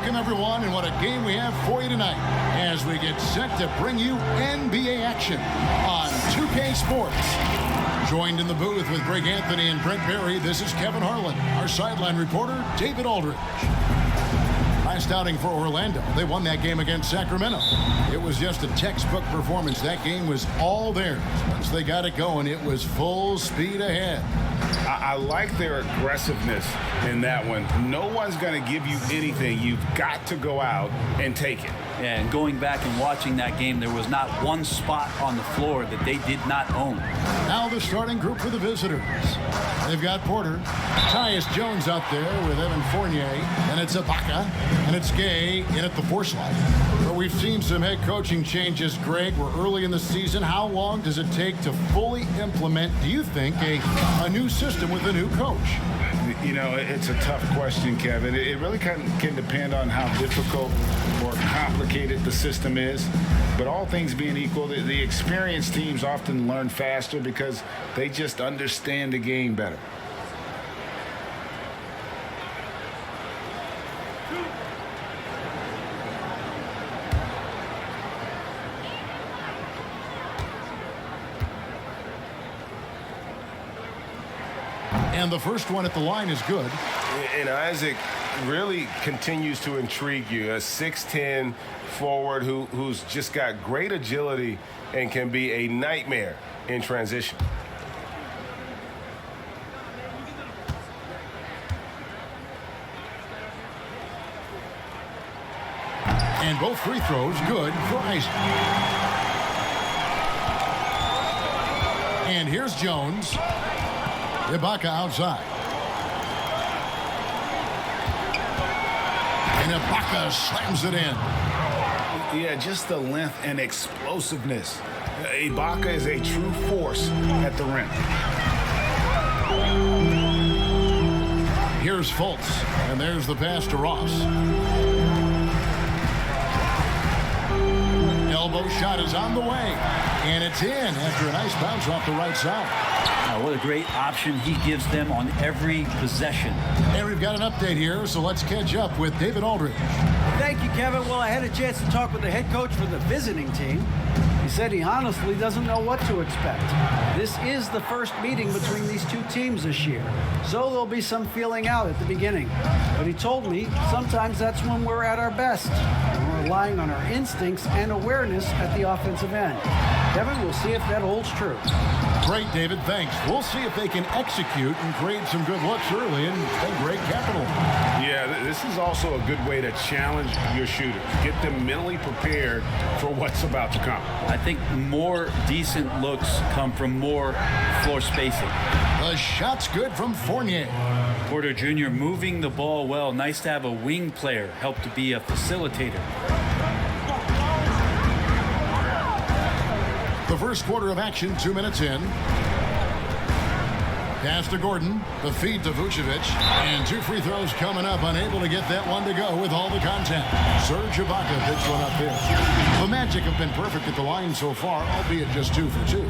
Welcome, everyone, and what a game we have for you tonight as we get set to bring you NBA action on 2K Sports. Joined in the booth with Greg Anthony and Brent Berry, this is Kevin Harlan. Our sideline reporter, David Aldridge. Last outing for Orlando. They won that game against Sacramento. It was just a textbook performance. That game was all theirs. Once they got it going, it was full speed ahead. I like their aggressiveness in that one. No one's going to give you anything. You've got to go out and take it. Yeah, and going back and watching that game, there was not one spot on the floor that they did not own. Now the starting group for the visitors. They've got Porter, Tyus Jones out there with Evan Fournier, and it's Ibaka, and it's Gay in at the 4 slot. But we've seen some head coaching changes, Greg. We're early in the season. How long does it take to fully implement, do you think, a new system with a new coach? You know, it's a tough question, Kevin. It really can depend on how difficult or complicated the system is. But all things being equal, the experienced teams often learn faster because they just understand the game better. And the first one at the line is good. And Isaac really continues to intrigue you. A 6'10" forward who's just got great agility and can be a nightmare in transition. And both free throws good for Isaac. And here's Jones. Ibaka outside. And Ibaka slams it in. Yeah, just the length and explosiveness. Ibaka is a true force at the rim. Here's Fultz, and there's the pass to Ross. Elbow shot is on the way, and it's in after a nice bounce off the right side. What a great option he gives them on every possession. And we've got an update here, so let's catch up with David Aldridge. Thank you, Kevin. Well, I had a chance to talk with the head coach for the visiting team. He said he honestly doesn't know what to expect. This is the first meeting between these two teams this year, so there'll be some feeling out at the beginning. But he told me sometimes that's when we're at our best. We're relying on our instincts and awareness at the offensive end. Kevin, we'll see if that holds true. Great, David. Thanks. We'll see if they can execute and create some good looks early and great capital. Yeah, this is also a good way to challenge your shooters. Get them mentally prepared for what's about to come. I think more decent looks come from more floor spacing. The shot's good from Fournier. Porter Jr. moving the ball well. Nice to have a wing player help to be a facilitator. The first quarter of action, 2 minutes in. Pass to Gordon, the feed to Vucevic, and 2 free throws coming up, unable to get that one to go with all the contact. Serge Ibaka picks one up there. The Magic have been perfect at the line so far, albeit just 2 for 2.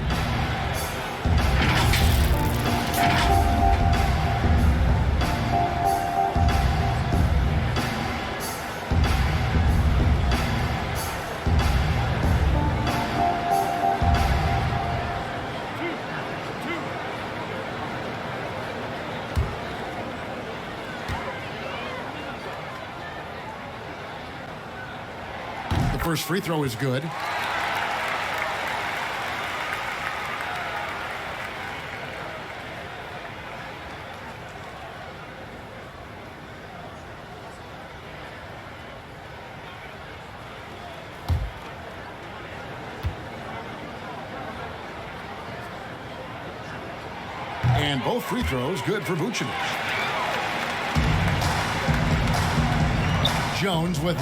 First free throw is good. And both free throws good for Vucevic. Jones with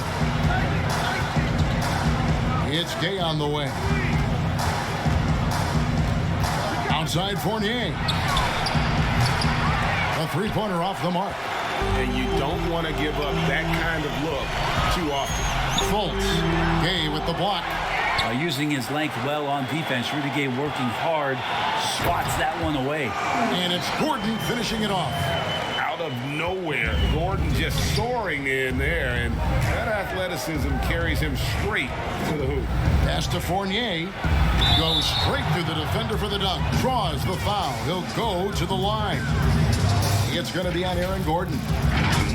it's Gay on the way. Outside Fournier. A three-pointer off the mark. And you don't want to give up that kind of look too often. Fultz. Gay with the block. Using his length well on defense. Rudy Gay working hard. Swats that one away. And it's Gordon finishing it off. Out of nowhere, Gordon Gordon just soaring in there, and that athleticism carries him straight to the hoop. Pass to Fournier. Goes straight through the defender for the dunk. Draws the foul. He'll go to the line. It's going to be on Aaron Gordon.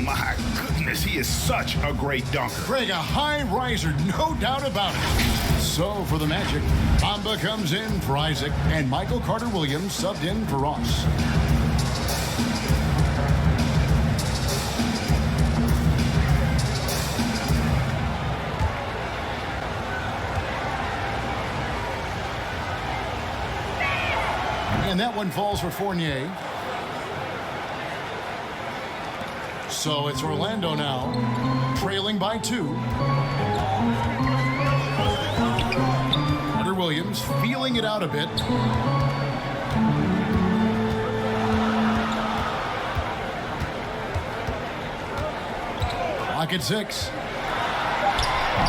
My goodness, he is such a great dunker. Greg, a high riser, no doubt about it. So for the Magic, Bamba comes in for Isaac, and Michael Carter-Williams subbed in for Ross. And that one falls for Fournier. So it's Orlando now, trailing by 2. Carter-Williams feeling it out a bit. Clock at 6.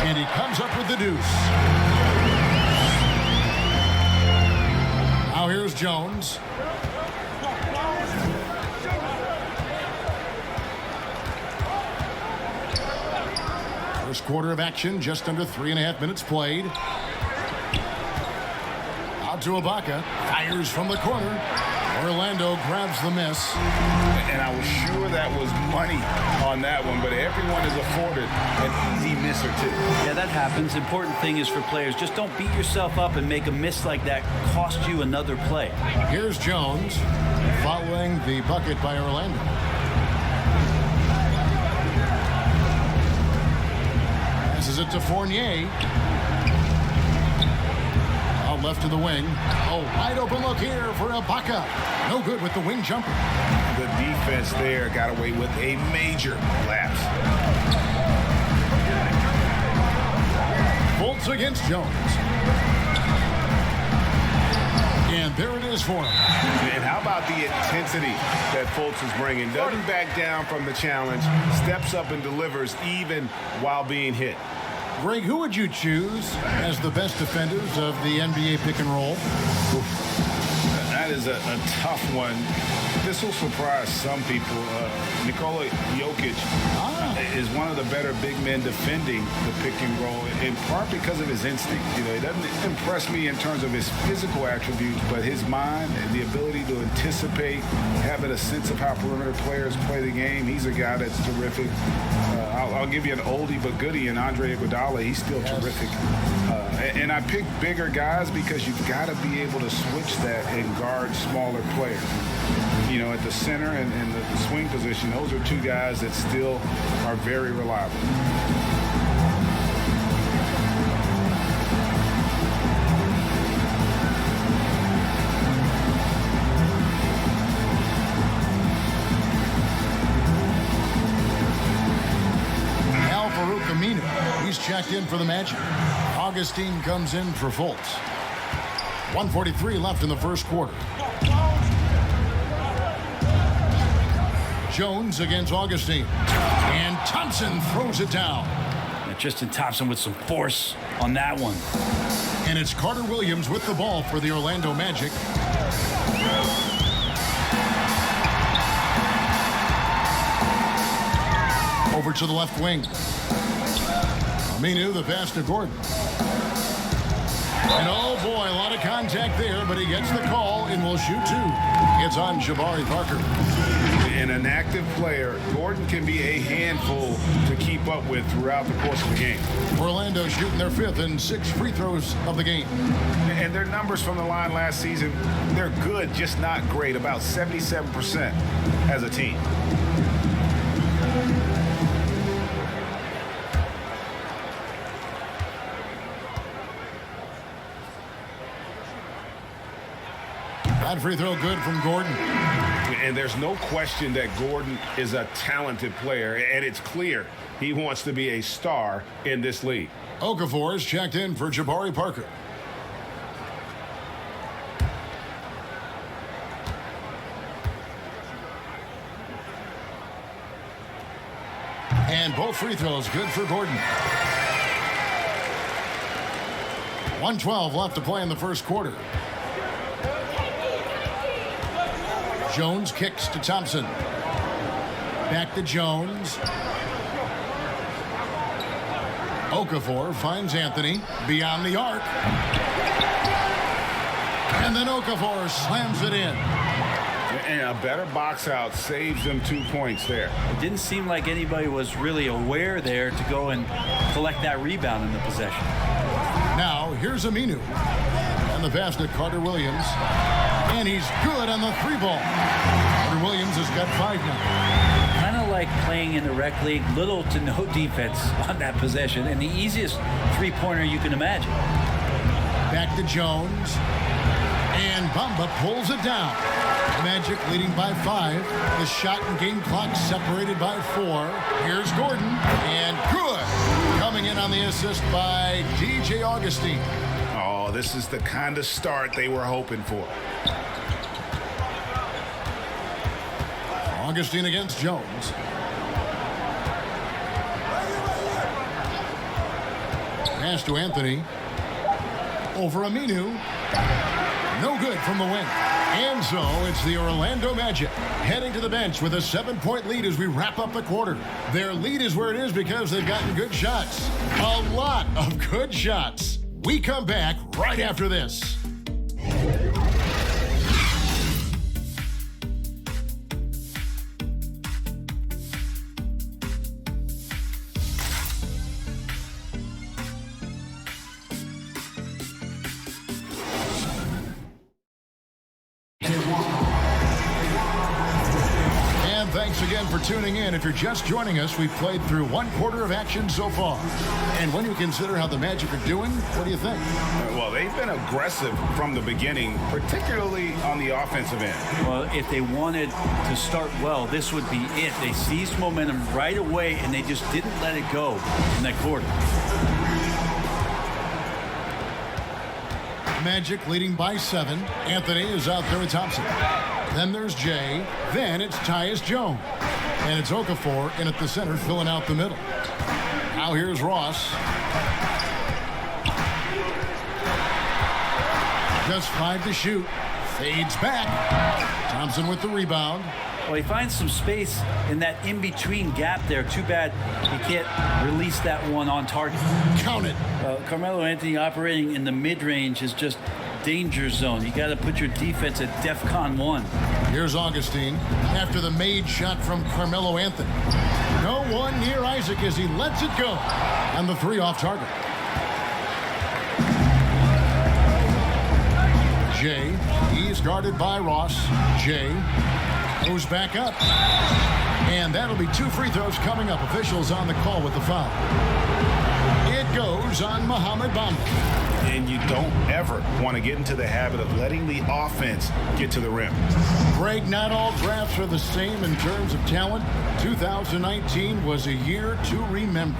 And he comes up with the deuce. Now here's Jones. First quarter of action, just under 3.5 minutes played. Out to Ibaka, fires from the corner. Orlando grabs the miss. And I was sure that was money on that one, but everyone is afforded an easy miss or two. Yeah, that happens. Important thing is for players, just don't beat yourself up and make a miss like that cost you another play. Here's Jones following the bucket by Orlando. Passes it to Fournier. Out left to the wing. Oh, wide open look here for Ibaka. No good with the wing jumper. The defense there got away with a major lapse. Bolts against Jones. And there it is for him. And how about the intensity that Fultz is bringing? Doesn't back down from the challenge, steps up and delivers even while being hit. Greg, who would you choose as the best defenders of the NBA pick and roll? That is a tough one. This will surprise some people. Nikola Jokic is one of the better big men defending the pick and roll, in part because of his instinct. You know, he doesn't impress me in terms of his physical attributes, but his mind and the ability to anticipate, having a sense of how perimeter players play the game. He's a guy that's terrific. I'll give you an oldie but goodie in Andre Iguodala. He's still terrific. And I pick bigger guys because you've got to be able to switch that and guard smaller players. You know, at the center and the swing position, those are two guys that still are very reliable. He's checked in for the Magic. Augustine comes in for Fultz. 1:43 left in the first quarter. Jones against Augustine. And Thompson throws it down. And Tristan Thompson with some force on that one. And it's Carter-Williams with the ball for the Orlando Magic. Over to the left wing. Aminu, the pass to Gordon. And oh boy, a lot of contact there, but he gets the call and will shoot 2. It's on Jabari Parker. And an active player, Gordon can be a handful to keep up with throughout the course of the game. Orlando shooting their 5th and 6th free throws of the game. And their numbers from the line last season, they're good, just not great, about 77% as a team. That free throw good from Gordon. And there's no question that Gordon is a talented player, and it's clear he wants to be a star in this league. Okafor is checked in for Jabari Parker. And both free throws good for Gordon. 1:12 left to play in the first quarter. Jones kicks to Thompson. Back to Jones. Okafor finds Anthony beyond the arc. And then Okafor slams it in. And a better box out saves them 2 points there. It didn't seem like anybody was really aware there to go and collect that rebound in the possession. Now, here's Aminu. And the pass to Carter Williams. And he's good on the 3-ball. Carter Williams has got 5 now. Kind of like playing in the rec league, little to no defense on that possession, and the easiest three-pointer you can imagine. Back to Jones. And Bamba pulls it down. Magic leading by 5. The shot and game clock separated by 4. Here's Gordon. And good. Coming in on the assist by DJ Augustine. Oh, this is the kind of start they were hoping for. Augustine against Jones. Pass to Anthony. Over Aminu. No good from the wing. And so it's the Orlando Magic heading to the bench with a 7-point lead as we wrap up the quarter. Their lead is where it is because they've gotten good shots. A lot of good shots. We come back right after this. Thanks again for tuning in. If you're just joining us, we've played through 1 quarter of action so far. And when you consider how the Magic are doing, what do you think? Well, they've been aggressive from the beginning, particularly on the offensive end. Well, if they wanted to start well, this would be it. They seized momentum right away, and they just didn't let it go in that quarter. Magic leading by 7. Anthony is out there with Thompson. Then there's Jay. Then it's Tyus Jones. And it's Okafor in at the center, filling out the middle. Now here's Ross. Just 5 to shoot. Fades back. Thompson with the rebound. Well, he finds some space in that in-between gap there. Too bad he can't release that one on target. Count it. Carmelo Anthony operating in the mid-range is just danger zone. You got to put your defense at DEFCON 1. Here's Augustine after the made shot from Carmelo Anthony. No one near Isaac as he lets it go. And the 3 off target. Jay, he's guarded by Ross. Jay goes back up. And that'll be 2 free throws coming up. Officials on the call with the foul. It goes on Mohamed Bamba. And you don't ever want to get into the habit of letting the offense get to the rim. Greg, not all drafts are the same in terms of talent. 2019 was a year to remember.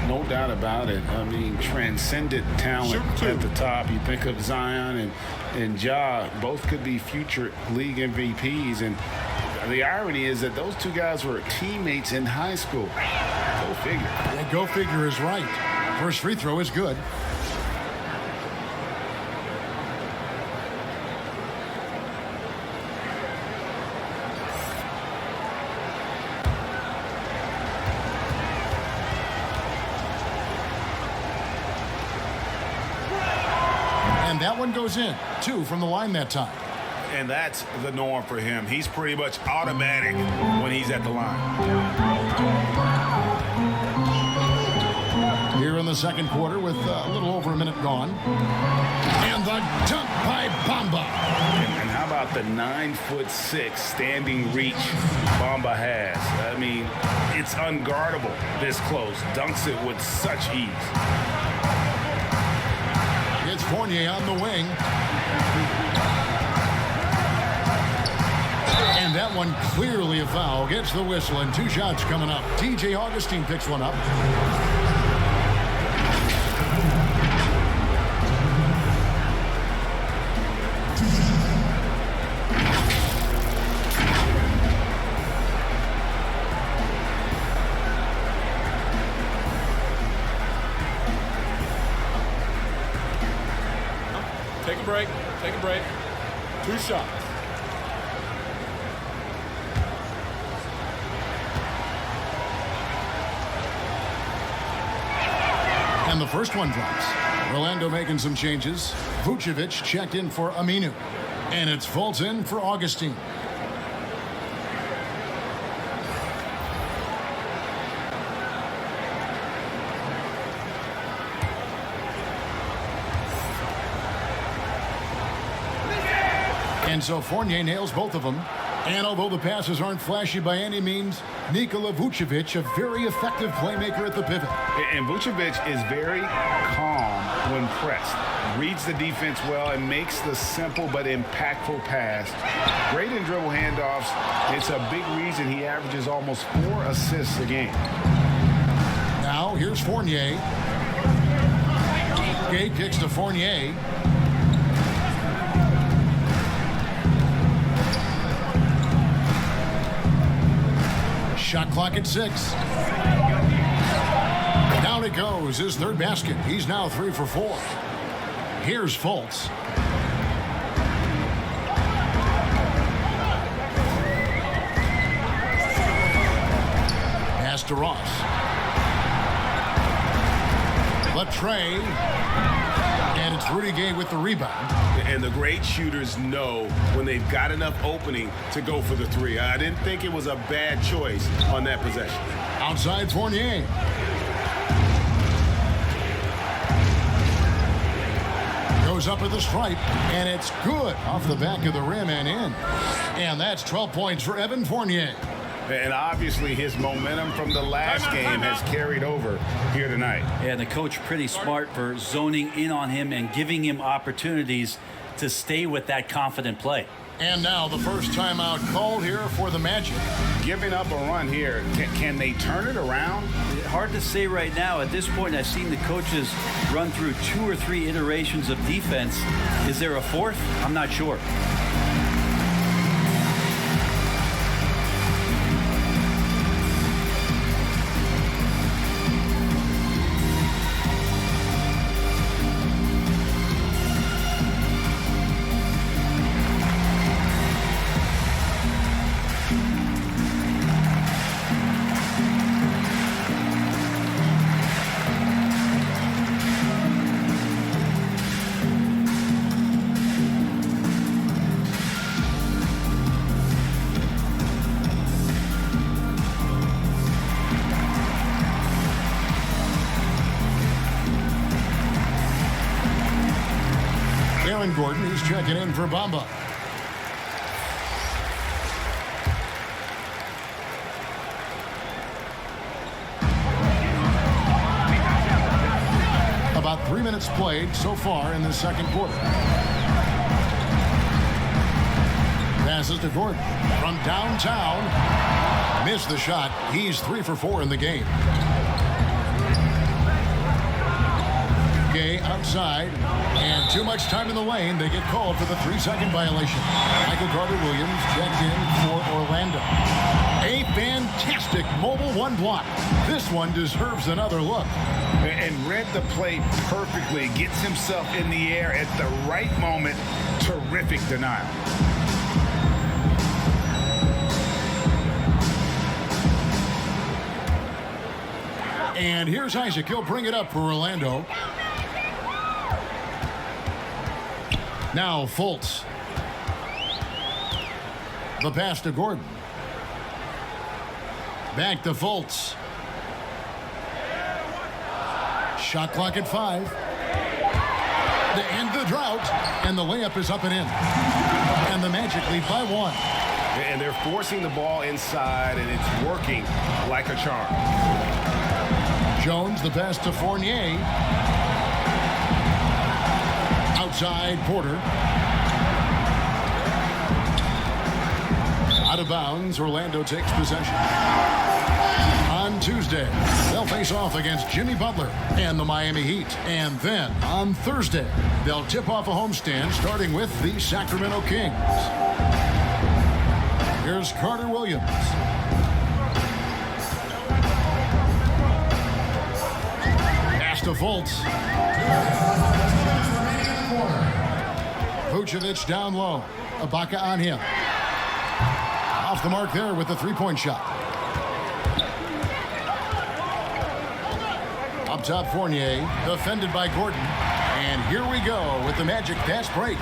No doubt about it. I mean, transcendent talent at the top. You think of Zion and Ja, both could be future league MVPs. And the irony is that those 2 guys were teammates in high school. Go figure. Yeah, go figure is right. First free throw is good. And that one goes in. 2 from the line that time. And that's the norm for him. He's pretty much automatic when he's at the line. Here in the second quarter with a little over a minute gone. And the dunk by Bamba. And how about the 9'6" standing reach Bamba has? I mean, it's unguardable this close. Dunks it with such ease. It's Fournier on the wing. And that one clearly a foul. Gets the whistle and 2 shots coming up. DJ Augustine picks one up. Take a break. Take a break. 2 shots. And the first one drops. Orlando making some changes. Vucevic checked in for Aminu. And it's Fultz in for Augustine. And so Fournier nails both of them. And although the passes aren't flashy by any means, Nikola Vucevic, a very effective playmaker at the pivot. And Vucevic is very calm when pressed. Reads the defense well and makes the simple but impactful pass. Great in dribble handoffs. It's a big reason he averages almost 4 assists a game. Now here's Fournier. Gay kicks to Fournier. Shot clock at 6. Down it goes, his third basket. He's now 3 for 4. Here's Fultz. Pass to Ross. Latrey. And it's Rudy Gay with the rebound. And the great shooters know when they've got enough opening to go for the 3. I didn't think it was a bad choice on that possession. Outside Fournier. Goes up at the stripe, and it's good off the back of the rim and in. And that's 12 points for Evan Fournier. And obviously his momentum from the last game has carried over here tonight. And the coach pretty smart for zoning in on him and giving him opportunities to stay with that confident play. And now the first timeout called here for the Magic. Giving up a run here, can they turn it around? Hard to say right now. At this point, I've seen the coaches run through 2 or 3 iterations of defense. Is there a 4th? I'm not sure. Gordon, he's checking in for Bamba. About 3 minutes played so far in the second quarter. Passes to Gordon from downtown. Missed the shot. He's 3 for 4 in the game. Gay outside, and too much time in the lane. They get called for the 3-second violation. Michael Carter-Williams checked in for Orlando. A fantastic mobile 1 block. This one deserves another look. And read the play perfectly. Gets himself in the air at the right moment. Terrific denial. And here's Isaac. He'll bring it up for Orlando. Now Fultz. The pass to Gordon. Back to Fultz. Shot clock at 5. To end the drought. And the layup is up and in. And the Magic lead by 1. And they're forcing the ball inside, and it's working like a charm. Jones, the pass to Fournier. Outside, Porter. Out of bounds, Orlando takes possession. On Tuesday, they'll face off against Jimmy Butler and the Miami Heat. And then on Thursday, they'll tip off a homestand starting with the Sacramento Kings. Here's Carter-Williams. Pass to Fultz. Vucevic down low. Ibaka on him. Off the mark there with the 3-point shot. Up top, Fournier, defended by Gordon. And here we go with the Magic fast break.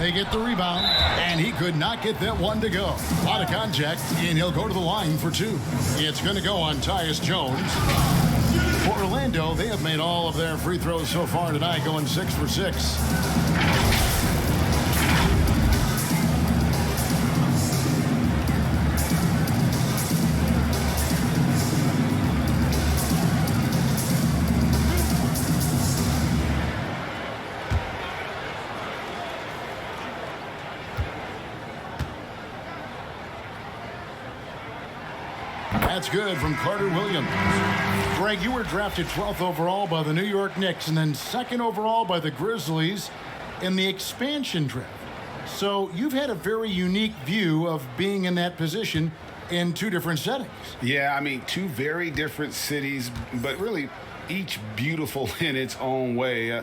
They get the rebound, and he could not get that one to go. A lot of contact, and he'll go to the line for two. It's going to go on Tyus Jones. For Orlando, they have made all of their free throws so far tonight, going 6 for 6. That's good from Carter Williams. Greg, you were drafted 12th overall by the New York Knicks and then 2nd overall by the Grizzlies in the expansion draft. So you've had a very unique view of being in that position in 2 different settings. Yeah, I mean, 2 very different cities, but really each beautiful in its own way.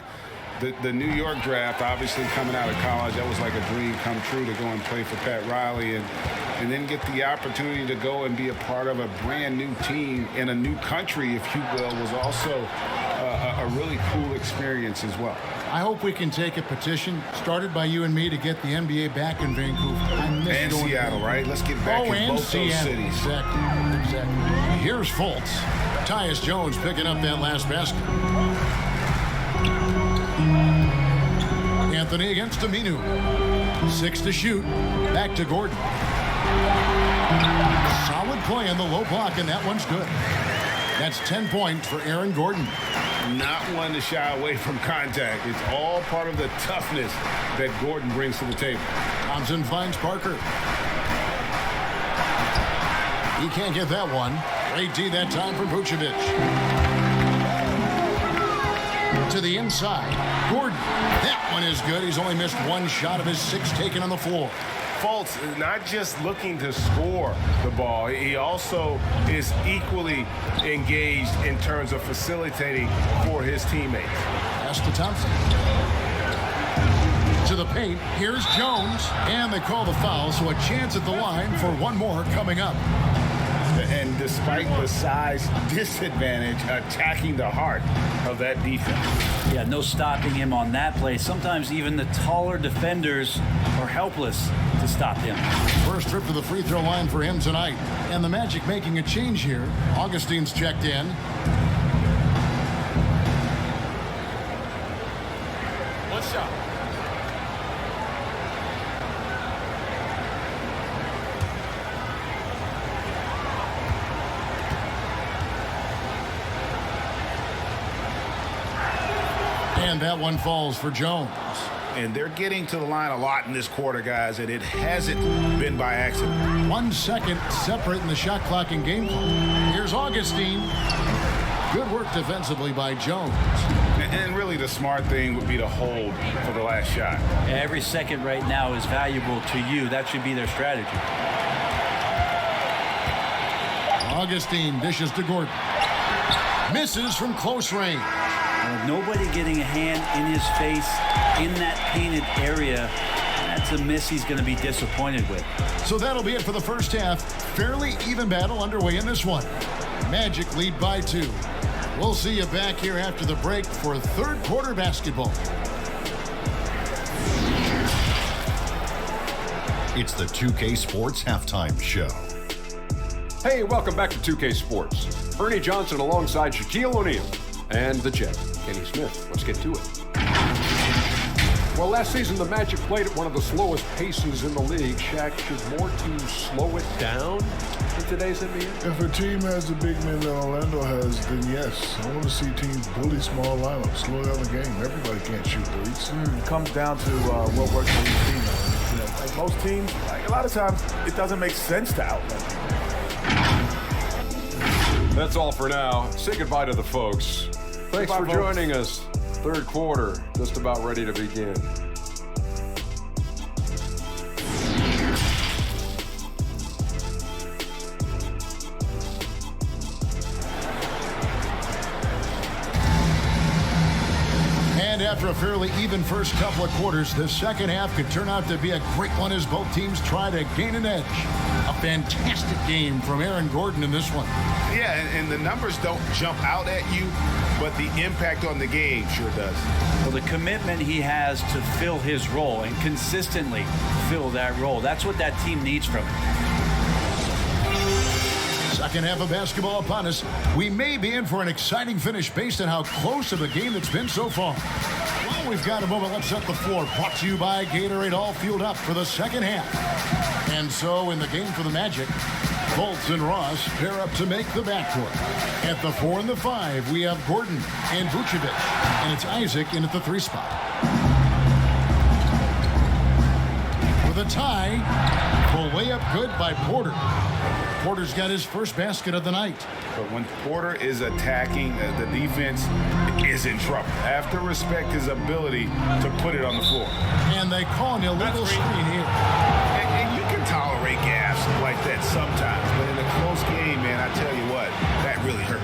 The New York draft, obviously coming out of college, that was like a dream come true to go and play for Pat Riley and then get the opportunity to go and be a part of a brand new team in a new country, if you will, was also a really cool experience as well. I hope we can take a petition started by you and me to get the NBA back in Vancouver. I miss and going Seattle, there. right? Let's get back in both those cities. Exactly. Here's Fultz. Tyus Jones picking up that last basket. Anthony against Aminu. 6 to shoot. Back to Gordon. Solid play on the low block, and that one's good. That's 10 points for Aaron Gordon. Not one to shy away from contact. It's all part of the toughness that Gordon brings to the table. Thompson finds Parker. He can't get that one. Great D that time for Vucevic. To the inside. Gordon. That one is good. He's only missed 1 shot of his 6 taken on the floor. Fultz is not just looking to score the ball. He also is equally engaged in terms of facilitating for his teammates. Pass to Thompson. To the paint. Here's Jones. And they call the foul, so a chance at the line for one more coming up. And despite the size disadvantage, attacking the heart of that defense. Yeah, no stopping him on that play. Sometimes even the taller defenders are helpless to stop him. First trip to the free throw line for him tonight. And the Magic making a change here. Augustine's checked in. One shot. And that one falls for Jones. And they're getting to the line a lot in this quarter, guys, and it hasn't been by accident. 1 second separating the shot clock and game clock. Here's Augustine. Good work defensively by Jones. And really the smart thing would be to hold for the last shot. Every second right now is valuable to you. That should be their strategy. Augustine dishes to Gordon. Misses from close range. With nobody getting a hand in his face in that painted area, that's a miss he's going to be disappointed with. So that'll be it for the first half. Fairly even battle underway in this one. Magic lead by 2. We'll see you back here after the break for 3rd quarter basketball. It's the 2K Sports Halftime Show. Hey, welcome back to 2K Sports. Ernie Johnson alongside Shaquille O'Neal and the Jet, Kenny Smith. Let's get to it. Well, last season, the Magic played at one of the slowest paces in the league. Shaq, should more teams slow it down in today's NBA? If a team has the big men that Orlando has, then yes. I want to see teams bully small lineups, slow down the game. Everybody can't shoot threes. It comes down to what works for each team. You know, like most teams, like a lot of times, it doesn't make sense to outlet. That's all for now. Say goodbye to the folks. Thanks for joining us. 3rd quarter, just about ready to begin. And after a fairly even first couple of quarters, the second half could turn out to be a great one as both teams try to gain an edge. A fantastic game from Aaron Gordon in this one. Yeah, and the numbers don't jump out at you, but the impact on the game sure does. Well, the commitment he has to fill his role and consistently fill that role, that's what that team needs from him. Second half of basketball upon us. We may be in for an exciting finish based on how close of a game it's been so far. Well, we've got a moment. Let's set the floor. Brought to you by Gatorade, all fueled up for the second half. And so in the game for the Magic, Fultz and Ross pair up to make the backcourt. At the 4 and the 5, we have Gordon and Vucevic. And it's Isaac in at the 3 spot. With a tie, full layup good by Porter. Porter's got his first basket of the night. But when Porter is attacking, the defense is in trouble. Have to respect his ability to put it on the floor. And they call an illegal screen here. And you can tolerate gaffes like that sometimes, but in a close game, man, I tell you what, that really hurts.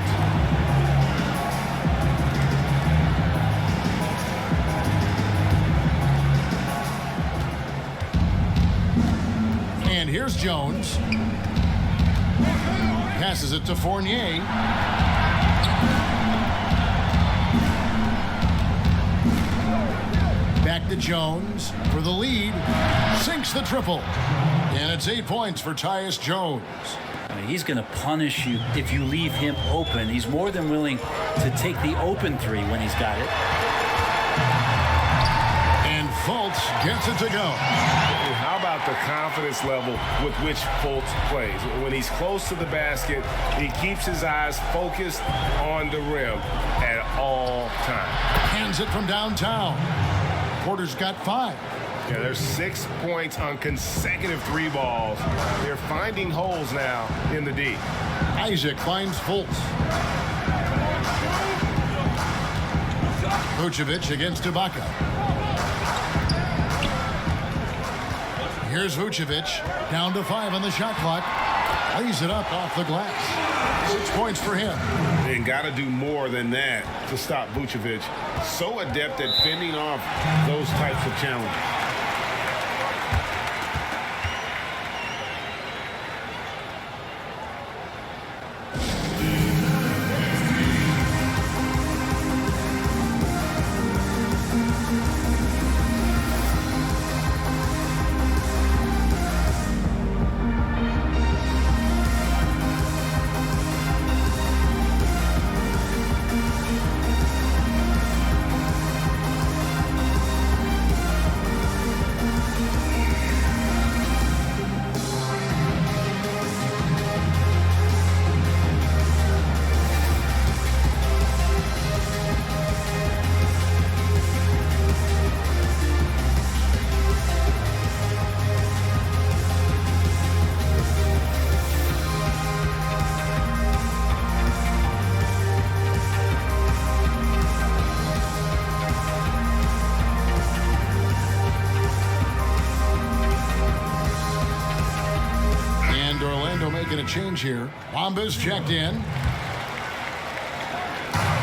And here's Jones. Passes it to Fournier. Back to Jones for the lead. Sinks the triple. And it's 8 points for Tyus Jones. He's going to punish you if you leave him open. He's more than willing to take the open 3 when he's got it. And Fultz gets it to go. How about the confidence level with which Fultz plays? When he's close to the basket, he keeps his eyes focused on the rim at all times. Hands it from downtown. Porter's got 5. Yeah, there's 6 points on consecutive 3 balls. They're finding holes now in the D. Isaac finds Fultz. Vucevic against Ibaka. Here's Vucevic, down to 5 on the shot clock. Lays it up off the glass. 6 points for him. And got to do more than that to stop Vucevic. So adept at fending off those types of challenges. Making a change here. Bamba's checked in.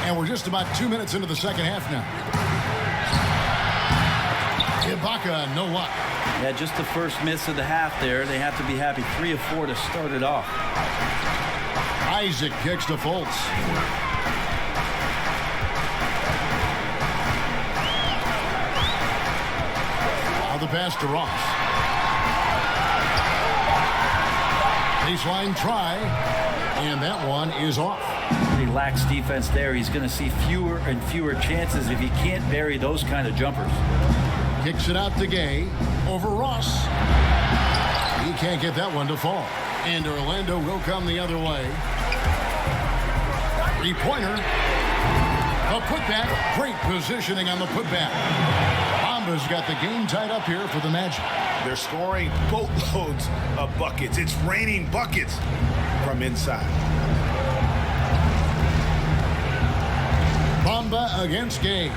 And we're just about 2 minutes into the second half now. Ibaka, no luck. Yeah, just the first miss of the half there. They have to be happy. 3 of 4 to start it off. Isaac kicks to Fultz. Now the pass to Ross. Baseline try, and that one is off. He lacks defense there. He's going to see fewer and fewer chances if he can't bury those kind of jumpers. Kicks it out to Gay over Ross. He can't get that one to fall. And Orlando will come the other way. 3-pointer. A putback. Great positioning on the putback. Bamba's got the game tied up here for the Magic. They're scoring boatloads of buckets. It's raining buckets from inside. Bamba against Gay.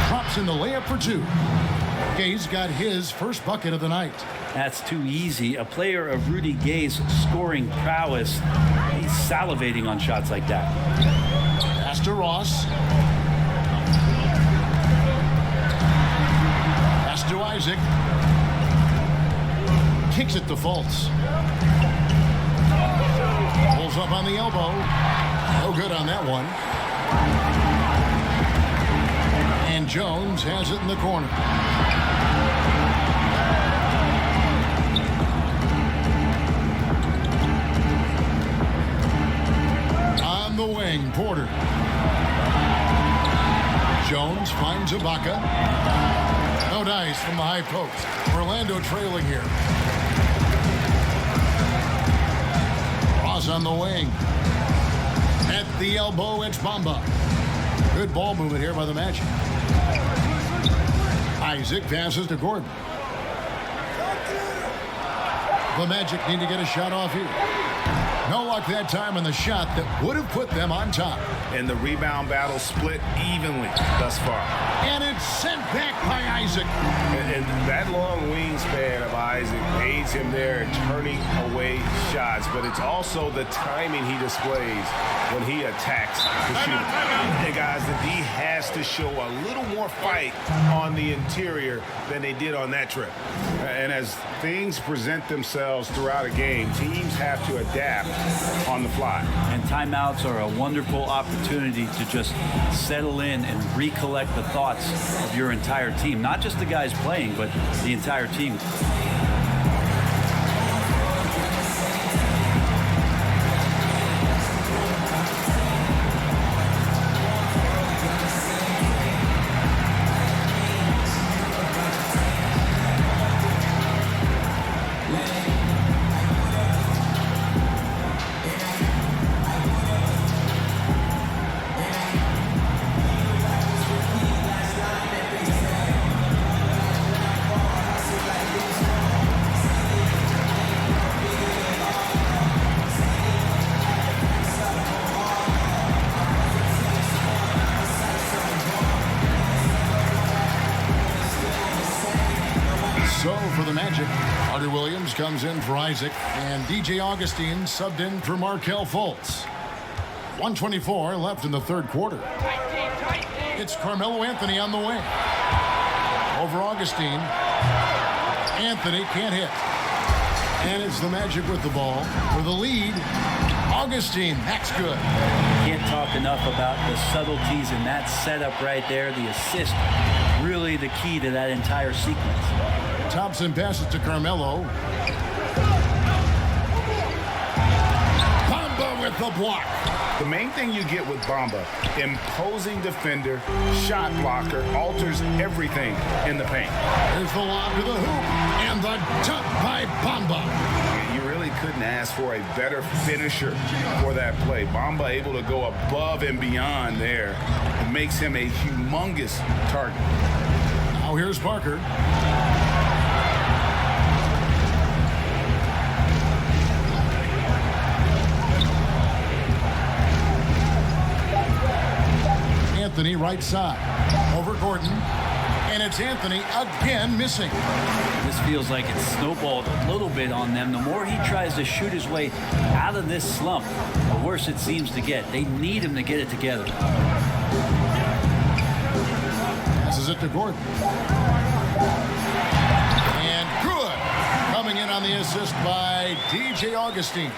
Drops in the layup for 2. Gay's got his first bucket of the night. That's too easy. A player of Rudy Gay's scoring prowess, he's salivating on shots like that. Pass to Ross. Pass to Isaac. kicks it to Fultz. Pulls up on the elbow. No good on that one. And Jones has it in the corner. On the wing, Porter. Jones finds Ibaka. No dice from the high post. Orlando trailing here. Ross on the wing. At the elbow, it's Bamba. Good ball movement here by the Magic. Isaac passes to Gordon. The Magic need to get a shot off here. No luck that time on the shot that would have put them on top. And the rebound battle split evenly thus far. And it's sent back by Isaac. And that long wingspan of Isaac aids him there in turning away shots, but it's also the timing he displays when he attacks the shooter. Hey guys, the D has to show a little more fight on the interior than they did on that trip. And as things present themselves throughout a game, teams have to adapt on the fly. And timeouts are a wonderful opportunity to just settle in and recollect the thoughts of your entire team. Not just the guys playing, but the entire team. So for the Magic, Carter Williams comes in for Isaac, and DJ Augustine subbed in for Markelle Fultz. 1:24 left in the third quarter. It's Carmelo Anthony on the wing. Over Augustine. Anthony can't hit. And it's the Magic with the ball. For the lead, Augustine, that's good. Can't talk enough about the subtleties in that setup right there. The assist, really the key to that entire sequence. Thompson passes to Carmelo. Bamba with the block. The main thing you get with Bamba, imposing defender, shot blocker, alters everything in the paint. There's the lob to the hoop, and the dunk by Bamba. You really couldn't ask for a better finisher for that play. Bamba able to go above and beyond there. It makes him a humongous target. Now here's Parker. Anthony right side. Over Gordon. And it's Anthony again missing. This feels like it's snowballed a little bit on them. The more he tries to shoot his way out of this slump, the worse it seems to get. They need him to get it together. Passes it to Gordon. And good. Coming in on the assist by DJ Augustine.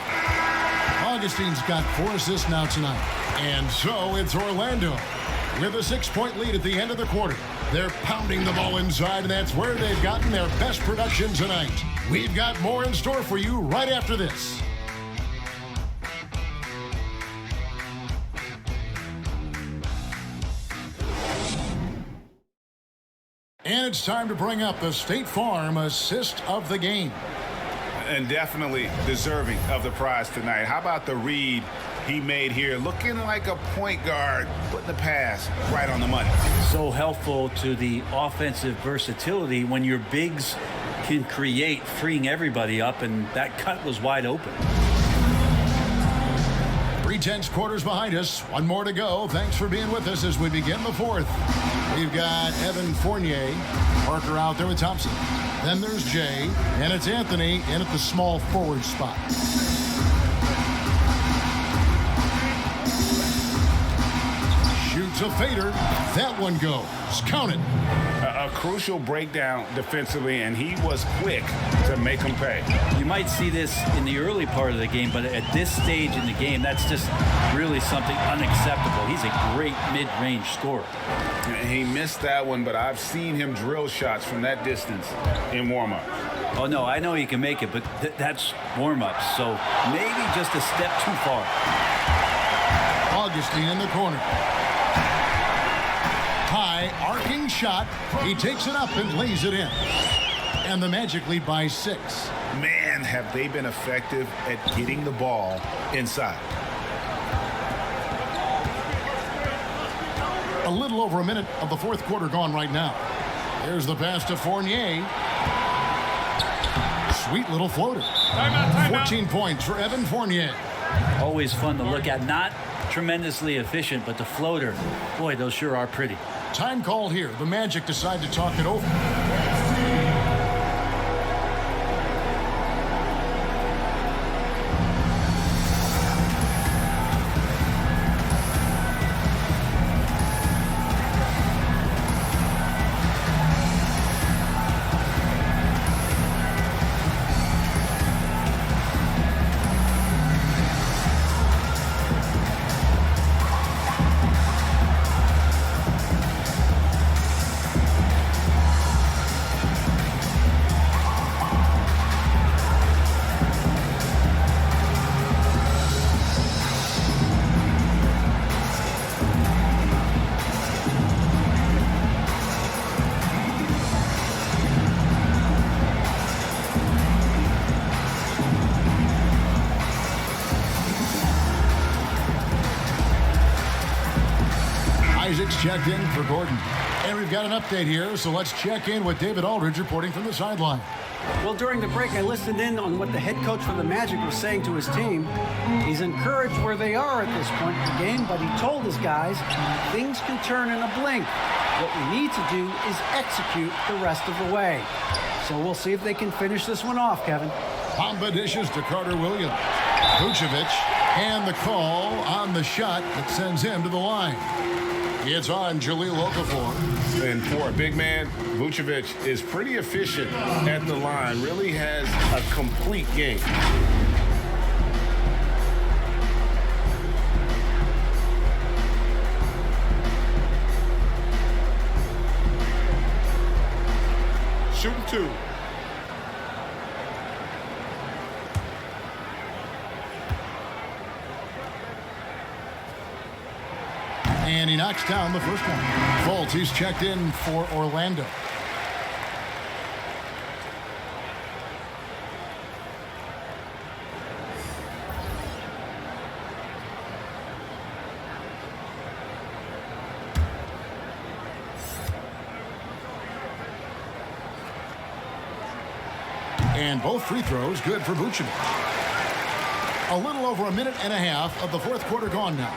Augustine's got 4 assists now tonight. And so it's Orlando with a 6-point lead at the end of the quarter. They're pounding the ball inside, and that's where they've gotten their best production tonight. We've got more in store for you right after this. And it's time to bring up the State Farm assist of the game. And definitely deserving of the prize tonight. How about the read he made here? Looking like a point guard, putting the pass right on the money. So helpful to the offensive versatility when your bigs can create, freeing everybody up, and that cut was wide open. 3/10 quarters behind us. One more to go. Thanks for being with us as we begin the fourth. We've got Evan Fournier, Parker out there with Thompson. Then there's Jay, and it's Anthony in at the small forward spot. Shoots a fader. That one goes. Count it. A crucial breakdown defensively, and he was quick to make them pay. You might see this in the early part of the game, but at this stage in the game, that's just really something unacceptable. He's a great mid-range scorer. He missed that one, but I've seen him drill shots from that distance in warm-up. Oh, no, I know he can make it, but that's warm-ups, so maybe just a step too far. Augustine in the corner. High, arcing shot. He takes it up and lays it in. And the Magic lead by 6. Man, have they been effective at getting the ball inside. A little over a minute of the fourth quarter gone right now. There's the pass to Fournier. Sweet little floater. 14 points for Evan Fournier. Always fun to look at. Not tremendously efficient, but the floater, boy, those sure are pretty. Time called here. The Magic decide to talk it over. Isaac's checked in for Gordon. And we've got an update here, so let's check in with David Aldridge reporting from the sideline. Well, during the break, I listened in on what the head coach for the Magic was saying to his team. He's encouraged where they are at this point in the game, but he told his guys things can turn in a blink. What we need to do is execute the rest of the way. So we'll see if they can finish this one off, Kevin. Pamba dishes to Carter Williams. Vucevic, and the call on the shot that sends him to the line. It's on Jahlil Okafor. And for a big man, Vucevic is pretty efficient at the line. Really has a complete game. Shooting 2. And he knocks down the first one. Fultz, he's checked in for Orlando. And both free throws good for Vucevic. A little over a minute and a half of the fourth quarter gone now.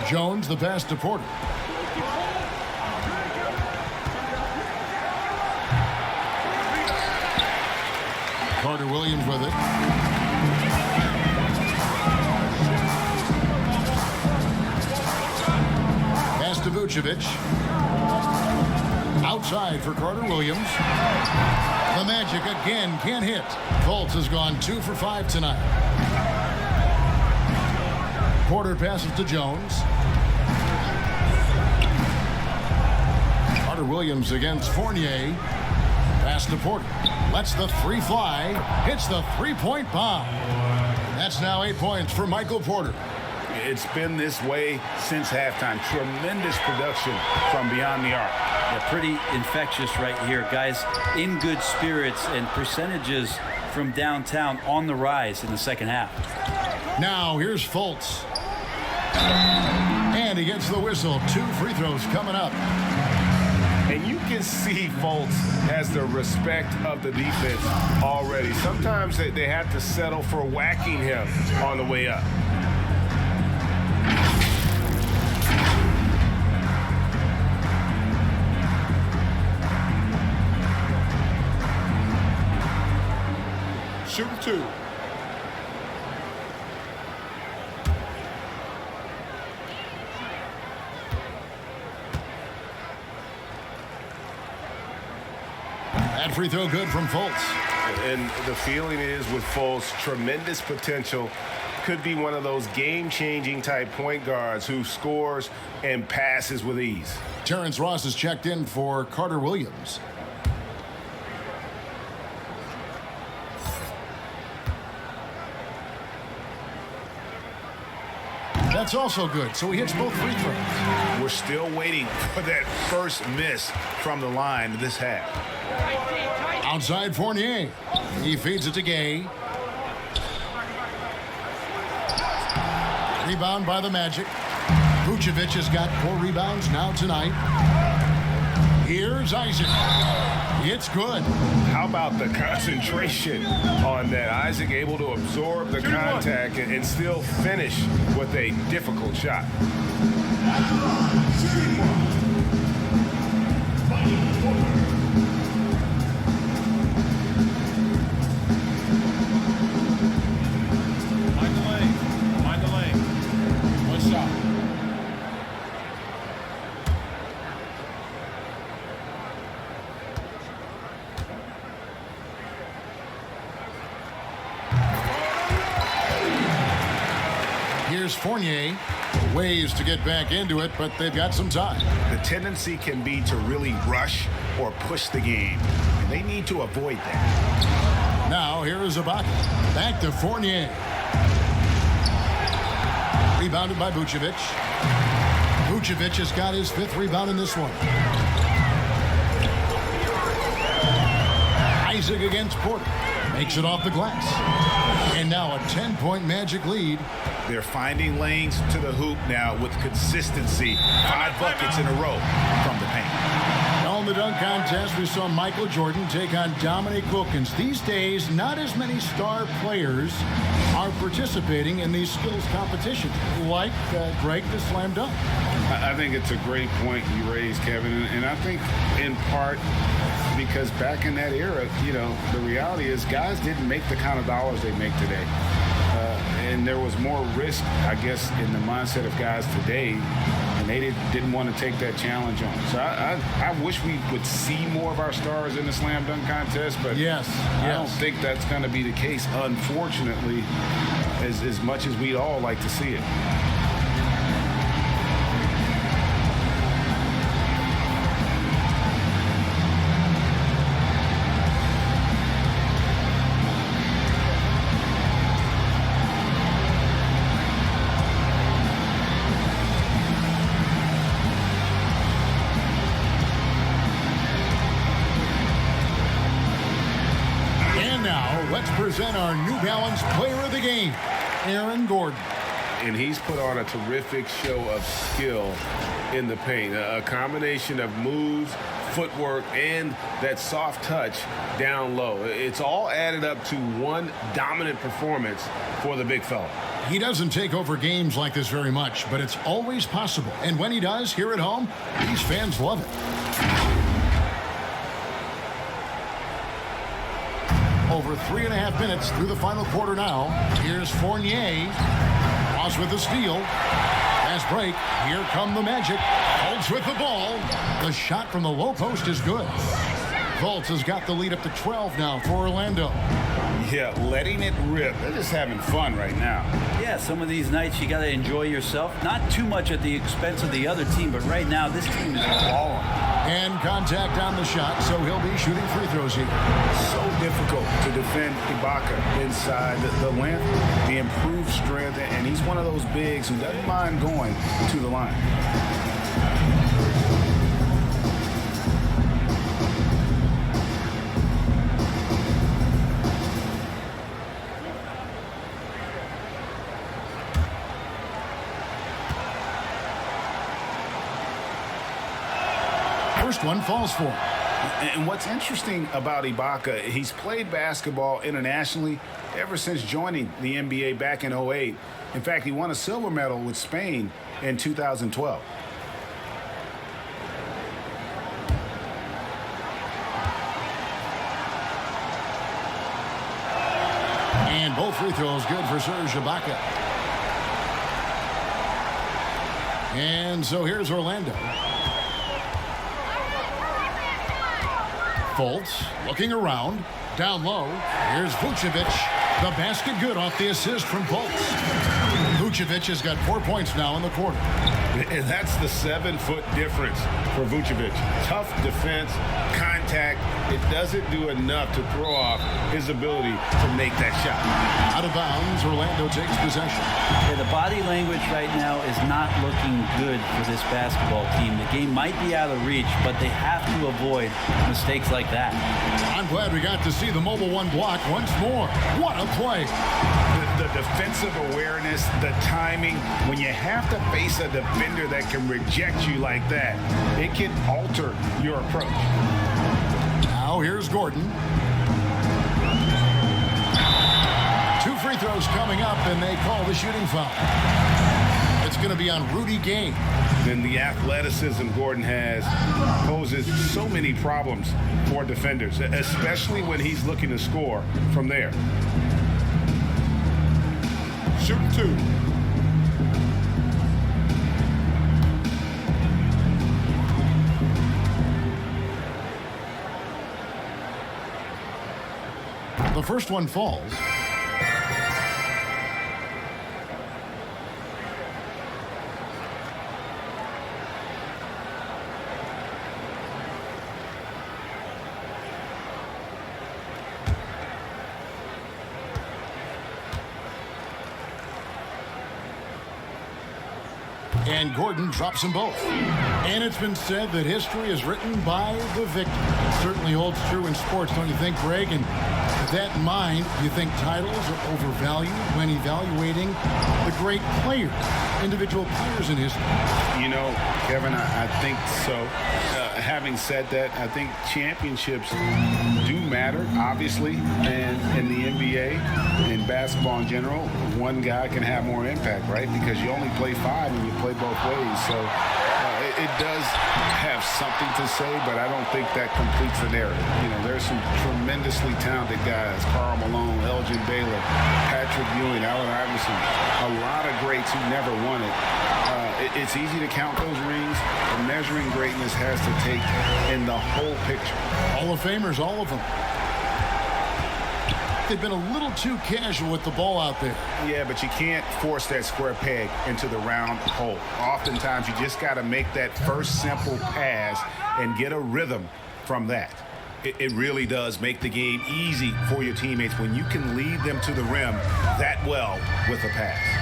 Jones, the pass to Porter. Carter Williams with it. Pass to Vucevic. Outside for Carter Williams. The Magic again can't hit. Fultz has gone 2 for 5 tonight. Porter passes to Jones. Carter Williams against Fournier. Pass to Porter. Lets the three fly. Hits the three-point bomb. That's now 8 points for Michael Porter. It's been this way since halftime. Tremendous production from beyond the arc. Yeah, pretty infectious right here. Guys in good spirits and percentages from downtown on the rise in the second half. Now here's Fultz. And he gets the whistle. 2 free throws coming up. And you can see Fultz has the respect of the defense already. Sometimes they have to settle for whacking him on the way up. Shooting 2. That free throw good from Fultz. And the feeling is with Fultz, tremendous potential. Could be one of those game-changing type point guards who scores and passes with ease. Terence Ross is checked in for Carter Williams. That's also good, so he hits both free throws. We're still waiting for that first miss from the line this half. Outside Fournier. He feeds it to Gay. Rebound by the Magic. Vucevic has got 4 rebounds now tonight. Here's Isaac. It's good. How about the concentration on that? Isaac able to absorb the contact and still finish with a difficult shot. Mind the lane. One shot. Here's Fournier. Ways to get back into it, but they've got some time. The tendency can be to really rush or push the game, and they need to avoid that. Now, here is Ibaka. Back to Fournier. Rebounded by Vucevic. Vucevic has got his 5th rebound in this one. Isaac against Porter. Makes it off the glass. And now a 10-point Magic lead. They're finding lanes to the hoop now with consistency. 5 buckets in a row from the paint. Now in the dunk contest, we saw Michael Jordan take on Dominique Wilkins. These days, not as many star players are participating in these skills competitions, like Greg the slam dunk. I think it's a great point you raised, Kevin, and I think in part because back in that era, you know, the reality is guys didn't make the kind of dollars they make today. And there was more risk, I guess, in the mindset of guys today, and they didn't want to take that challenge on. So I wish we would see more of our stars in the slam dunk contest, but I don't think that's going to be the case, unfortunately, as much as we'd all like to see it. Let's present our New Balance Player of the Game, Aaron Gordon. And he's put on a terrific show of skill in the paint. A combination of moves, footwork, and that soft touch down low. It's all added up to one dominant performance for the big fella. He doesn't take over games like this very much, but it's always possible. And when he does, here at home, these fans love it. Over 3.5 minutes through the final quarter now. Here's Fournier. Ross with the steal. Fast break. Here come the Magic. Fultz with the ball. The shot from the low post is good. Fultz has got the lead up to 12 now for Orlando. Yeah, letting it rip. They're just having fun right now. Yeah, some of these nights you got to enjoy yourself. Not too much at the expense of the other team, but right now this team is balling. And contact on the shot, so he'll be shooting free throws here. So difficult to defend Ibaka inside the length, the improved strength, and he's one of those bigs who doesn't mind going to the line. First one falls for him. And what's interesting about Ibaka, he's played basketball internationally ever since joining the NBA back in 2008. In fact, he won a silver medal with Spain in 2012. And both free throws good for Serge Ibaka. And so here's Orlando. Fultz looking around. Down low. Here's Vucevic. The basket good off the assist from Fultz. Vucevic has got 4 points now in the quarter. And that's the 7-foot difference for Vucevic. Tough defense, contact. It doesn't do enough to throw off his ability to make that shot. Out of bounds, Orlando takes possession. Yeah, the body language right now is not looking good for this basketball team. The game might be out of reach, but they have to avoid mistakes like that. I'm glad we got to see the mobile one block once more. What a play. The defensive awareness, the timing, when you have to face a defender that can reject you like that, it can alter your approach. Now here's Gordon. 2 free throws coming up, and they call the shooting foul. It's going to be on Rudy Gay. And the athleticism Gordon has poses so many problems for defenders, especially when he's looking to score from there. Shooting 2. The first one falls. And Gordon drops them both. And it's been said that history is written by the victor. Certainly holds true in sports, don't you think, Greg? And with that in mind, do you think titles are overvalued when evaluating the great players, individual players in history? You know, Kevin, I think so. Having said that, I think championships do matter, obviously, and in the NBA, in basketball in general, one guy can have more impact, right? Because you only play 5 and you play both ways. So it does have something to say, but I don't think that completes the narrative. You know, there's some tremendously talented guys, Karl Malone, Elgin Baylor, Patrick Ewing, Allen Iverson, a lot of greats who never won it. It's easy to count those rings, but measuring greatness has to take in the whole picture. Hall of Famers, all of them. They've been a little too casual with the ball out there. Yeah, but you can't force that square peg into the round hole. Oftentimes, you just got to make that first simple pass and get a rhythm from that. It really does make the game easy for your teammates when you can lead them to the rim that well with a pass.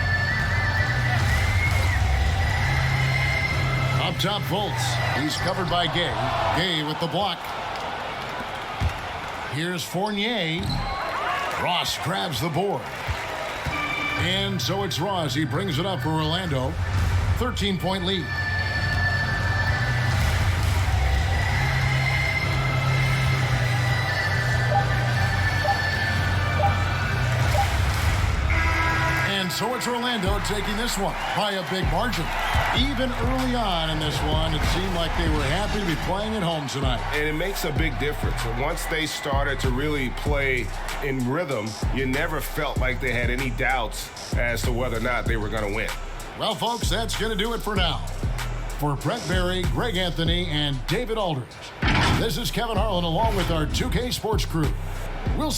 Up top, Fultz. He's covered by Gay. Gay with the block. Here's Fournier. Ross grabs the board. And so it's Ross. He brings it up for Orlando. 13-point lead. And so it's Orlando taking this one by a big margin. Even early on in this one, it seemed like they were happy to be playing at home tonight. And it makes a big difference. And once they started to really play in rhythm, you never felt like they had any doubts as to whether or not they were going to win. Well, folks, that's going to do it for now. For Brett Berry, Greg Anthony, and David Aldridge, this is Kevin Harlan along with our 2K Sports crew. We'll